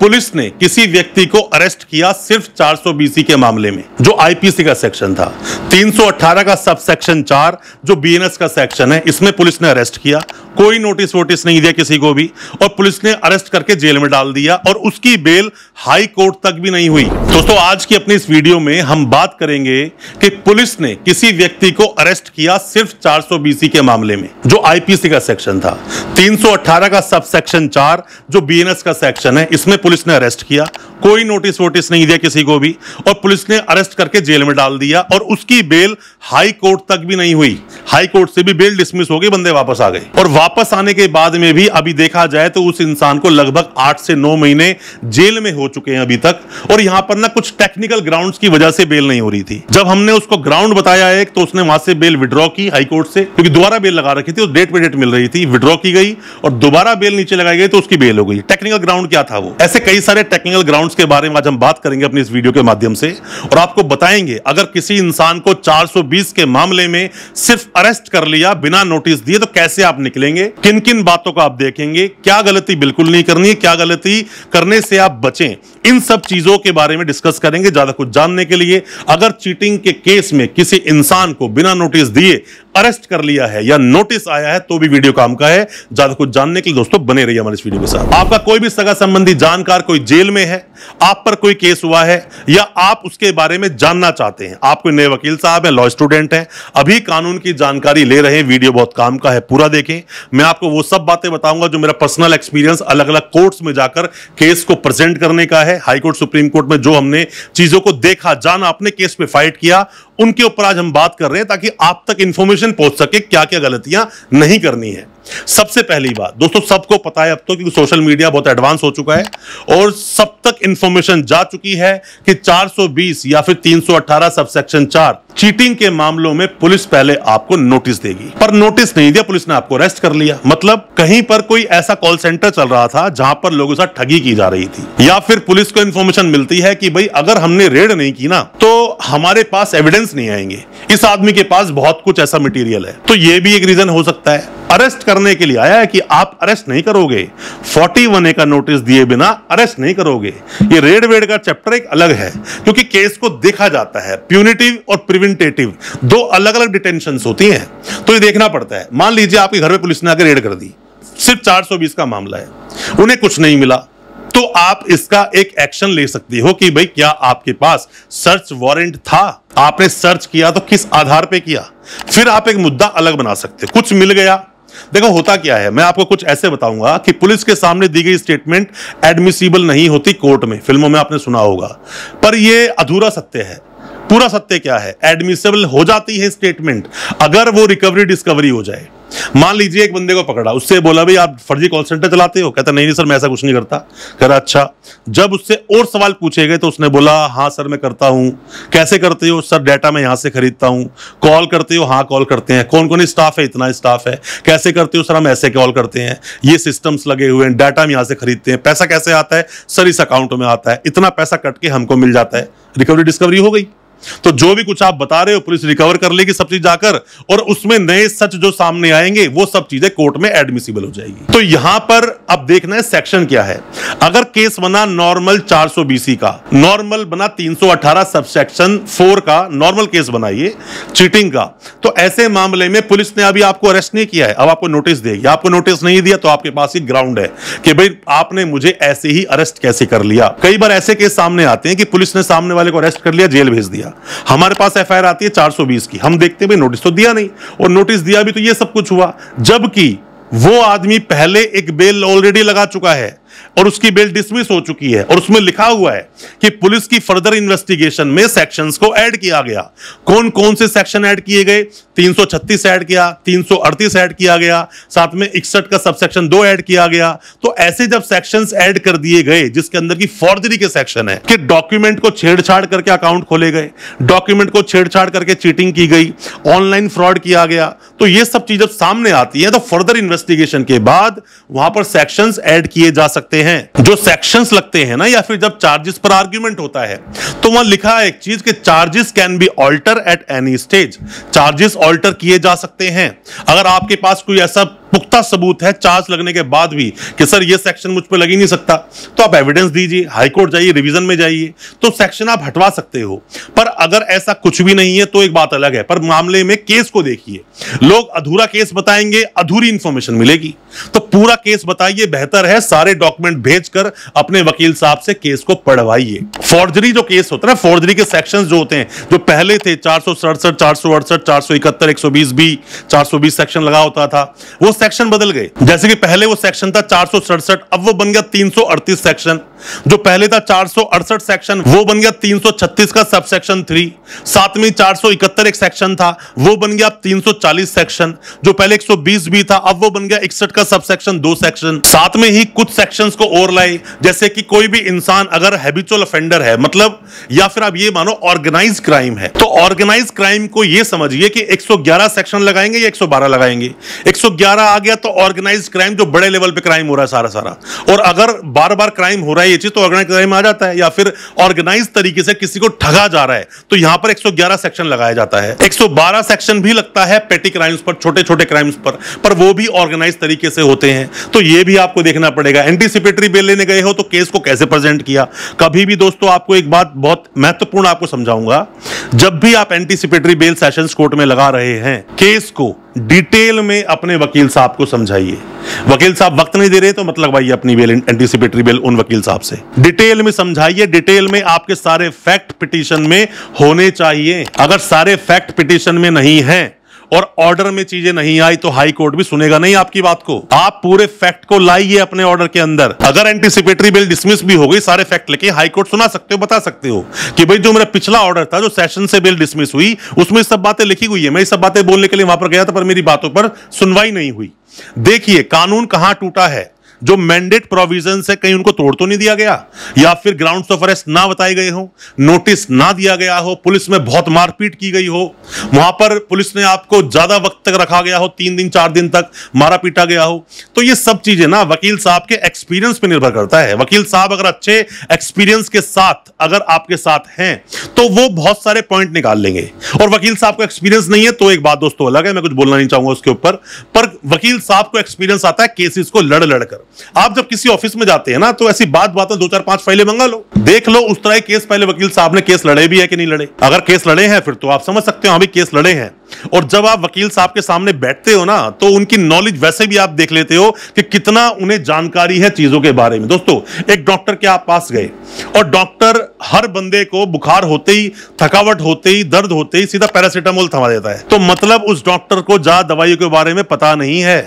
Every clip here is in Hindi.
पुलिस ने किसी व्यक्ति को अरेस्ट किया सिर्फ 420 के मामले में, जो आईपीसी का सेक्शन था। 318 का सब सेक्शन 4 जो बीएनएस का सेक्शन है, इसमें पुलिस ने अरेस्ट किया। कोई नोटिस वोटिस नहीं दिया किसी को भी, और पुलिस ने अरेस्ट करके जेल में डाल दिया, और उसकी बेल हाई कोर्ट तक भी नहीं हुई। दोस्तों, आज की अपनी इस वीडियो में हम बात करेंगे कि पुलिस ने किसी व्यक्ति को अरेस्ट किया सिर्फ 420 के मामले में, जो आईपीसी का सेक्शन था। 318 का सब सेक्शन 4 जो बीएनएस का सेक्शन है, इसमें पुलिस ने अरेस्ट किया। कोई नोटिस वोटिस नहीं दिया किसी को भी, और पुलिस ने अरेस्ट करके जेल में डाल दिया, और उसकी बेल हाई कोर्ट तक भी नहीं हुई। हाई कोर्ट से भी बेल डिसमिस हो गई, बंदे वापस आ गए। और वापस आने के बाद में भी अभी देखा जाए तो उस इंसान को लगभग 8 से 9 महीने जेल में हो चुके हैं अभी तक। और यहां पर ना कुछ टेक्निकल ग्राउंड्स की वजह से बेल नहीं हो रही थी। जब हमने उसको ग्राउंड बताया एक, तो उसने वहां से बेल विड्रॉ की हाई कोर्ट से, क्योंकि दोबारा बेल लगा रखी थी, डेट पे डेट मिल रही थी, विड्रॉ की गई और दोबारा बेल नीचे लगाई गई, तो उसकी बेल हो गई। टेक्निकल ग्राउंड क्या था वो? ऐसे कई सारे टेक्निकल ग्राउंड्स के बारे में आज हम बात करेंगे अपनी इस वीडियो के माध्यम से, और आपको बताएंगे अगर किसी इंसान को 420 के मामले में सिर्फ अरेस्ट कर लिया बिना नोटिस दिए, तो कैसे आप निकलेंगे, किन किन बातों को आप देखेंगे, क्या गलती बिल्कुल नहीं करनी है, क्या गलती करने से आप बचें, इन सब चीजों के बारे में डिस्कस करेंगे। ज्यादा कुछ जानने के लिए, अगर चीटिंग के केस में किसी इंसान को बिना नोटिस दिए अरेस्ट कर लिया है या नोटिस आया है, तो भी वीडियो काम का है। ज्यादा कुछ जानने के लिए दोस्तों बने रहिए हमारे इस वीडियो के साथ। आपका कोई भी सगा संबंधी जानकार कोई जेल में है, आप पर कोई केस हुआ है, या आप उसके बारे में जानना चाहते हैं, आप कोई नए वकील साहब है, लॉ स्टूडेंट हैं, अभी कानून की जानकारी ले रहे हैं, वीडियो बहुत काम का है, पूरा देखें। मैं आपको वो सब बातें बताऊंगा जो मेरा पर्सनल एक्सपीरियंस अलग अलग कोर्ट्स में जाकर केस को प्रेजेंट करने का है। हाई कोर्ट, सुप्रीम कोर्ट में जो हमने चीजों को देखा, जाना, अपने केस पे फाइट किया, उनके ऊपर आज हम बात कर रहे हैं, ताकि आप तक इंफॉर्मेशन पहुंच सके क्या क्या गलतियां नहीं करनी है। सबसे पहली बात दोस्तों, सबको पता है अब तो, क्योंकि सोशल मीडिया बहुत एडवांस हो चुका है और सब तक इंफॉर्मेशन जा चुकी है कि 420 या फिर 318 सबसेक्शन 4 चीटिंग के मामलों में पुलिस पहले आपको नोटिस देगी। पर नोटिस नहीं दिया, पुलिस ने आपको अरेस्ट कर लिया। मतलब कहीं पर कोई ऐसा कॉल सेंटर चल रहा था जहां पर लोगों के साथ ठगी की जा रही थी, या फिर पुलिस को इंफॉर्मेशन मिलती है कि भाई अगर हमने रेड नहीं की ना, तो हमारे पास एविडेंस नहीं आएंगे, इस आदमी के पास बहुत कुछ ऐसा मटेरियल है। तो यह भी एक रीजन हो सकता है। अरेस्ट करने के लिए आया है कि आप अरेस्ट नहीं करोगे, 41A का नोटिस दिए बिना अरेस्ट नहीं करोगे। ये रेड वेड का चैप्टर एक अलग है, क्योंकि केस को देखा जाता है। प्यूनिटिव और प्रिवेंटेटिव दो अलग अलग डिटेंशंस होती हैं, तो ये देखना पड़ता है। मान लीजिए आपके घर पे पुलिस ने आकर रेड कर दी, सिर्फ 420 का मामला है, उन्हें कुछ नहीं मिला, तो आप इसका एक एक्शन ले सकती हो कि भाई क्या आपके पास सर्च वारंट था, आपने सर्च किया तो किस आधार पे किया, फिर आप एक मुद्दा अलग बना सकते हो। कुछ मिल गया, देखो होता क्या है, मैं आपको कुछ ऐसे बताऊंगा कि पुलिस के सामने दी गई स्टेटमेंट एडमिसिबल नहीं होती कोर्ट में, फिल्मों में आपने सुना होगा, पर यह अधूरा सत्य है। पूरा सत्य क्या है? एडमिसिबल हो जाती है स्टेटमेंट अगर वो रिकवरी डिस्कवरी हो जाए। मान लीजिए एक बंदे को पकड़ा, उससे बोला भाई आप फर्जी कॉल सेंटर चलाते हो, कहता नहीं सर मैं ऐसा कुछ नहीं करता। कह रहा अच्छा। जब उससे और सवाल पूछे गए तो उसने बोला हाँ सर मैं करता हूं। कैसे करते हो? सर डाटा मैं यहां से खरीदता हूं। कॉल करते हो? हाँ कॉल करते हैं। कौन कौन स्टाफ है? इतना स्टाफ है। कैसे करते हो? सर हम ऐसे कॉल करते हैं, ये सिस्टम्स लगे हुए हैं, डाटा हम यहां से खरीदते हैं। पैसा कैसे आता है? सर इस अकाउंट में आता है, इतना पैसा कट के हमको मिल जाता है। रिकवरी डिस्कवरी हो गई। तो जो भी कुछ आप बता रहे हो पुलिस रिकवर कर लेगी सब चीज जाकर, और उसमें नए सच जो सामने आएंगे वो सब चीजें कोर्ट में एडमिसिबल हो जाएगी। तो यहां पर अब देखना है सेक्शन क्या है। अगर केस बना नॉर्मल 420 का, नॉर्मल बना 318 सबसेक्शन 4 का नॉर्मल केस बनाइए चीटिंग का, तो ऐसे मामले में पुलिस ने अभी आपको अरेस्ट नहीं किया है, अब आपको नोटिस देगी। आपको नोटिस नहीं दिया तो आपके पास एक ग्राउंड है कि भाई आपने मुझे ऐसे ही अरेस्ट कैसे कर लिया। कई बार ऐसे केस सामने आते हैं कि पुलिस ने सामने वाले को अरेस्ट कर लिया, जेल भेज दिया, हमारे पास एफआईआर आती है 420 की, हम देखते हैं भाई नोटिस तो दिया नहीं, और नोटिस दिया भी तो ये सब कुछ हुआ, जबकि वो आदमी पहले एक बेल ऑलरेडी लगा चुका है और उसकी बेल डिसमिस हो चुकी है, और उसमें लिखा हुआ है कि पुलिस की फर्दर इन्वेस्टिगेशन में सेक्शंस को ऐड किया गया। कौन कौन से सेक्शन ऐड किए गए? 336 ऐड किया, 338 ऐड किया गया, साथ में 61 का सबसेक्शन 2 ऐड किया गया। तो ऐसे जब सेक्शंस ऐड कर दिए गए जिसके अंदर की फॉर्जरी के सेक्शन है कि डॉक्यूमेंट को छेड़छाड़ करके अकाउंट खोले गए, डॉक्यूमेंट को छेड़छाड़ करके चीटिंग की गई, ऑनलाइन फ्रॉड किया गया, तो ये सब चीज जब सामने आती है तो फर्दर इन्वेस्टिगेशन के बाद वहां पर सेक्शंस ऐड किए जा सकते हैं। जो सेक्शंस लगते हैं ना, या फिर जब चार्जेस पर आर्ग्यूमेंट होता है, तो वहां लिखा है एक चीज कि charges can be alter at any stage. Charges alter किए जा सकते हैं। अगर आपके पास कोई ऐसा पुख्ता सबूत है चार्ज लगने के बाद भी कि सर ये सेक्शन मुझ पर लग ही नहीं सकता, तो आप एविडेंस दीजिए, हाईकोर्ट जाइए, रिवीजन में जाइए, तो सेक्शन आप हटवा सकते हो। पर अगर ऐसा कुछ भी नहीं है तो एक बात अलग है, पर मामले में केस को देखिए, लोग अधूरा केस बताएंगे, अधूरी इंफॉर्मेशन मिलेगी। तो पूरा केस बताइए, बेहतर है सारे डॉक्यूमेंट भेजकर अपने वकील साहब से केस को पढ़वाइए। फॉर्जरी जो केस होता है ना, फॉर्जरी के सेक्शंस जो होते हैं, जो पहले थे 467, 468, 471, 120B, 420 सेक्शन लगा होता था, वो सेक्शन बदल गए। जैसे कि पहले वो सेक्शन था 467, अब वो बन गया 338 सेक्शन। जो पहले था 468 सेक्शन, वो बन गया 336 का सब सेक्शन 3। साथ में 471 एक सेक्शन था, वो बन गया 340 सेक्शन। जो पहले 120B था, अब वो बन गया 61 का सब सेक्शन 2 सेक्शन। साथ में ही कुछ सेक्शंस को और लाए, जैसे कि कोई भी इंसान अगर हैबिचुअल ऑफेंडर है, मतलब या फिर आप ये मानो ऑर्गेनाइज क्राइम है, तो ऑर्गेनाइज क्राइम को ये समझिए कि 111 सेक्शन लगाएंगे या 112 लगाएंगे। 111 आ गया तो ऑर्गेनाइज क्राइम, जो बड़े लेवल पे क्राइम हो रहा है सारा। और अगर बार बार क्राइम हो रहा है ये चीज, तो ऑर्गेनाइज क्राइम आ जाता है, या फिर ऑर्गेनाइज तरीके से किसी को ठगा जा रहा है, तो यहां पर 111 सेक्शन लगाया जाता है। 112 सेक्शन भी लगता है पेटी क्राइम्स पर, छोटे छोटे क्राइम्स पर वो भी ऑर्गेनाइज तरीके से होते हैं। तो ये भी आपको देखना पड़ेगा। एंटीसिपेटरी बेल लेने गए हो तो केस को कैसे प्रेजेंट किया। कभी भी दोस्तों आपको एक बात बहुत महत्वपूर्ण आपको समझाऊंगा, जब भी आप एंटीसिपेटरी बेल सेशंस कोर्ट में लगा रहे हैं, केस को डिटेल में अपने वकील साहब को समझाइए। वकील साहब वक्त नहीं दे रहे तो मतलब भाई अपनी बेल, एंटीसिपेटरी बेल उन वकील साहब से डिटेल में समझाइए। डिटेल में आपके सारे फैक्ट पिटीशन में होने चाहिए। अगर सारे फैक्ट पिटीशन में नहीं है और ऑर्डर में चीजें नहीं आई तो हाई कोर्ट भी सुनेगा नहीं आपकी बात को। आप पूरे फैक्ट को लाइए अपने ऑर्डर के अंदर। अगर एंटीसिपेटरी बेल डिसमिस भी हो गई, सारे फैक्ट लेके हाई कोर्ट सुना सकते हो, बता सकते हो कि भाई जो मेरा पिछला ऑर्डर था, जो सेशन से बेल डिसमिस हुई, उसमें सब बातें लिखी हुई है, मैं ये सब बातें बोलने के लिए वहां पर गया था, पर मेरी बातों पर सुनवाई नहीं हुई। देखिए कानून कहां टूटा है। जो मैंडेट प्रोविजन है कहीं उनको तोड़ तो नहीं दिया गया, या फिर ग्राउंड्स ऑफ अरेस्ट ना बताए गए हो, नोटिस ना दिया गया हो, पुलिस में बहुत मारपीट की गई हो, वहां पर पुलिस ने आपको ज्यादा वक्त तक रखा गया हो, 3 दिन 4 दिन तक मारा पीटा गया हो। तो ये सब चीजें ना वकील साहब के एक्सपीरियंस पे निर्भर करता है। वकील साहब अगर अच्छे एक्सपीरियंस के साथ अगर आपके साथ हैं तो वो बहुत सारे पॉइंट निकाल लेंगे। और वकील साहब को एक्सपीरियंस नहीं है तो एक बात दोस्तों अलग है, मैं कुछ बोलना नहीं चाहूंगा उसके ऊपर, पर वकील साहब को एक्सपीरियंस आता है केसेस को लड़ लड़कर। आप जब किसी ऑफिस में जाते हैं ना, तो ऐसी बात में 2-4-5 फाइलें मंगा लो, देख लो उस तरह केस पहले वकील साहब ने केस लड़े भी है कि नहीं लड़े। अगर केस लड़े हैं फिर तो आप समझ सकते हो हाँ भी केस लड़े हैं। और जब आप वकील साहब के सामने बैठते हो ना, तो उनकी नॉलेज वैसे भी आप देख लेते हो कि कितना उन्हें जानकारी है चीजों के बारे में। दोस्तों एक डॉक्टर के आप पास गए और डॉक्टर हर बंदे को बुखार होते ही, थकावट होते ही, दर्द होते ही सीधा पैरासीटामोल थमा देता है, तो मतलब उस डॉक्टर को ज्यादा दवाइयों के बारे में पता नहीं है।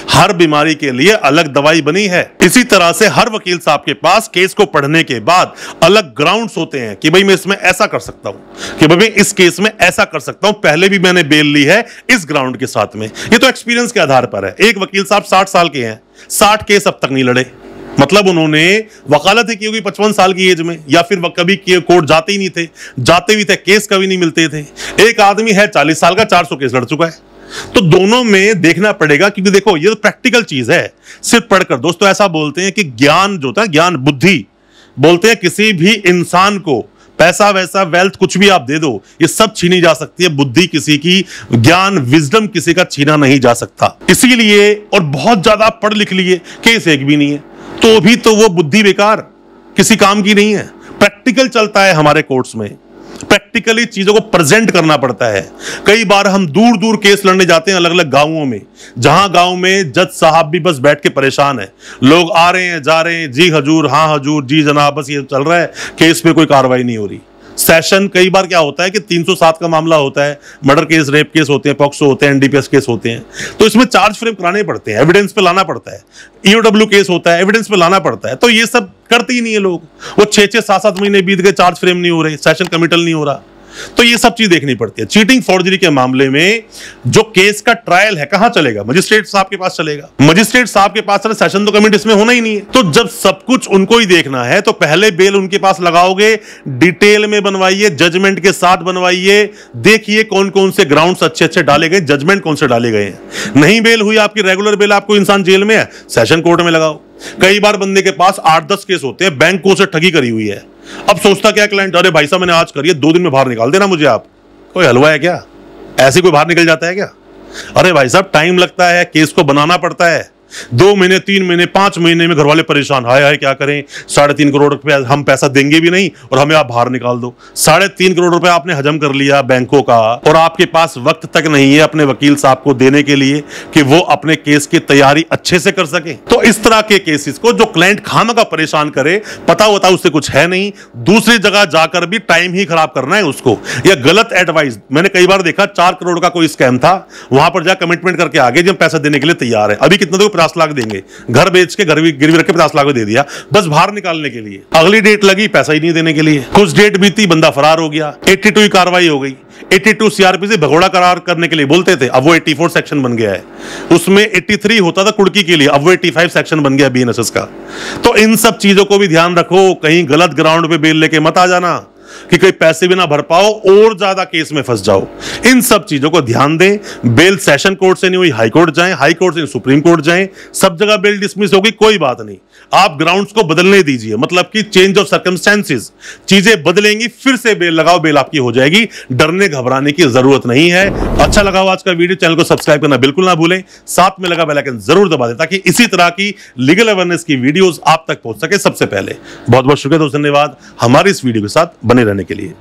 हर बीमारी के लिए अलग दवाई बनी है। इसी तरह से हर वकील साहब के पास केस को पढ़ने के बाद अलग ग्राउंड्स होते हैं कि भाई मैं इसमें ऐसा कर सकता हूं, कि भाई मैं इस केस में ऐसा कर सकता हूं, पहले भी मैंने बेल ली है इस ग्राउंड के साथ में। ये तो एक्सपीरियंस के आधार पर है। एक वकील साहब 60 साल के हैं, 60 केस अब तक नहीं लड़े, मतलब उन्होंने वकालत ही की होगी 55 साल की एज में, या फिर कभी कोर्ट जाते ही नहीं थे, जाते भी थे केस कभी नहीं मिलते थे। एक आदमी है 40 साल का, 400 केस लड़ चुका है। तो दोनों में देखना पड़ेगा, क्योंकि देखो ये तो प्रैक्टिकल चीज है। सिर्फ पढ़कर दोस्तों ऐसा बोलते हैं कि ज्ञान जो होता है, ज्ञान बुद्धि बोलते हैं, किसी भी इंसान को पैसा वैसा वेल्थ कुछ भी आप दे दो, ये सब छीनी जा सकती है, बुद्धि किसी की, ज्ञान विजडम किसी का छीना नहीं जा सकता। इसीलिए और बहुत ज्यादा पढ़ लिख लिए, केस एक भी नहीं है, तो भी तो वो बुद्धि बेकार, किसी काम की नहीं है। प्रैक्टिकल चलता है हमारे कोर्ट्स में, प्रैक्टिकली चीजों को प्रेजेंट करना पड़ता है। कई बार हम दूर दूर केस लड़ने जाते हैं अलग अलग गांवों में, जहां गांव में जज साहब भी बस बैठ के परेशान है, लोग आ रहे हैं जा रहे हैं, जी हजूर, हाँ हजूर, जी जनाब, बस ये चल रहा है, केस पे कोई कार्रवाई नहीं हो रही। सेशन कई बार क्या होता है कि 307 का मामला होता है, मर्डर केस, रेप केस होते हैं, पॉक्सो होते हैं, एनडीपीएस केस होते हैं, तो इसमें चार्ज फ्रेम कराने पड़ते हैं, एविडेंस पे लाना पड़ता है। ईओडब्ल्यू केस होता है, एविडेंस पे लाना पड़ता है, तो ये सब करते ही नहीं है लोग। वो 6-6, 7-7 महीने बीत गए, चार्ज फ्रेम नहीं हो रहे, सेशन कमिटल नहीं हो रहा। तो ये सब चीज देखनी पड़ती है। चीटिंग फॉर्जरी के मामले में जो केस का ट्रायल है कहां चलेगा? मजिस्ट्रेट साहब के पास चलेगा। मजिस्ट्रेट साहब के पास सेशन तो कमिटी इसमें होना ही नहीं है। तो जब सब कुछ उनको ही देखना है तो पहले बेल उनके पास लगाओगे, डिटेल में बनवाइए, जजमेंट के साथ बनवाइए, देखिए कौन कौन से ग्राउंड्स अच्छे अच्छे डाले गए, जजमेंट कौन से डाले गए हैं। नहीं बेल हुई आपकी, रेगुलर बेल, आपको इंसान जेल में है, सेशन कोर्ट में लगाओ। कई बार बंदे के पास 8-10 केस होते हैं, बैंकों से ठगी करी हुई है। अब सोचता क्या क्लाइंट, अरे भाई साहब मैंने आज करी है, 2 दिन में बाहर निकाल देना मुझे आप। कोई हलवा है क्या? ऐसे कोई बाहर निकल जाता है क्या? अरे भाई साहब, टाइम लगता है, केस को बनाना पड़ता है। 2 महीने, 3 महीने, 5 महीने में घर वाले परेशान, हाय हाय क्या करें, 3.5 करोड़ रुपए हम पैसा देंगे भी नहीं और हमें आप बाहर निकाल दो। 3.5 करोड़ रुपए आपने हजम कर लिया बैंकों का, और आपके पास वक्त तक नहीं है अपने वकील साहब को देने के लिए कि वो अपने केस की तैयारी अच्छे से कर सके। तो इस तरह के केसेस को जो क्लाइंट खामखा परेशान करे, पता होता उससे कुछ है नहीं, दूसरी जगह जाकर भी टाइम ही खराब करना है उसको, या गलत एडवाइस। मैंने कई बार देखा 4 करोड़ का कोई स्कैम था, वहां पर जा कमिटमेंट करके आगे जो पैसा देने के लिए तैयार है, अभी कितना दो, 50 लाख देंगे, घर बेच के, घर गिरवी रख के 50 लाख दे दिया बस बाहर निकालने के लिए। अगली डेट लगी, पैसा ही नहीं देने के लिए, कुछ डेट बीती, बंदा फरार हो गया, 82 की कार्रवाई हो गई। 82 सीआरपी से भगोड़ा करार करने के लिए बोलते थे, अब वो 84 सेक्शन बन गया है। उसमें 83 होता था कुड़की के लिए, अब वो 85 सेक्शन बन गया बीएनएसएस का। तो इन सब चीजों को भी ध्यान रखो, कहीं गलत ग्राउंड पे बेल लेके मत आ जाना कि कहीं पैसे भी ना भर पाओ और ज्यादा केस में फंस जाओ। इन सब चीजों को ध्यान दें। बेल सेशन कोर्ट से नहीं हुई, हाई कोर्ट जाएं, हाई कोर्ट से सुप्रीम कोर्ट जाएं, सब जगह बेल डिसमिस होगी, कोई बात नहीं, आप ग्राउंड्स को बदलने दीजिए, मतलब कि चेंज ऑफ सर्कमस्टेंसेस, चीजें बदलेंगी, फिर से बेल लगाओ, बेल आपकी हो जाएगी, डरने घबराने की जरूरत नहीं है। अच्छा लगा हो आज का वीडियो, चैनल को सब्सक्राइब करना बिल्कुल ना भूलें, साथ में लगा बेल आइकन जरूर दबा दें ताकि इसी तरह की लीगल अवेयरनेस की वीडियोस आप तक पहुंच सके सबसे पहले। बहुत बहुत शुक्रिया दोस्तों, धन्यवाद हमारी इस वीडियो के साथ बने रहने के लिए।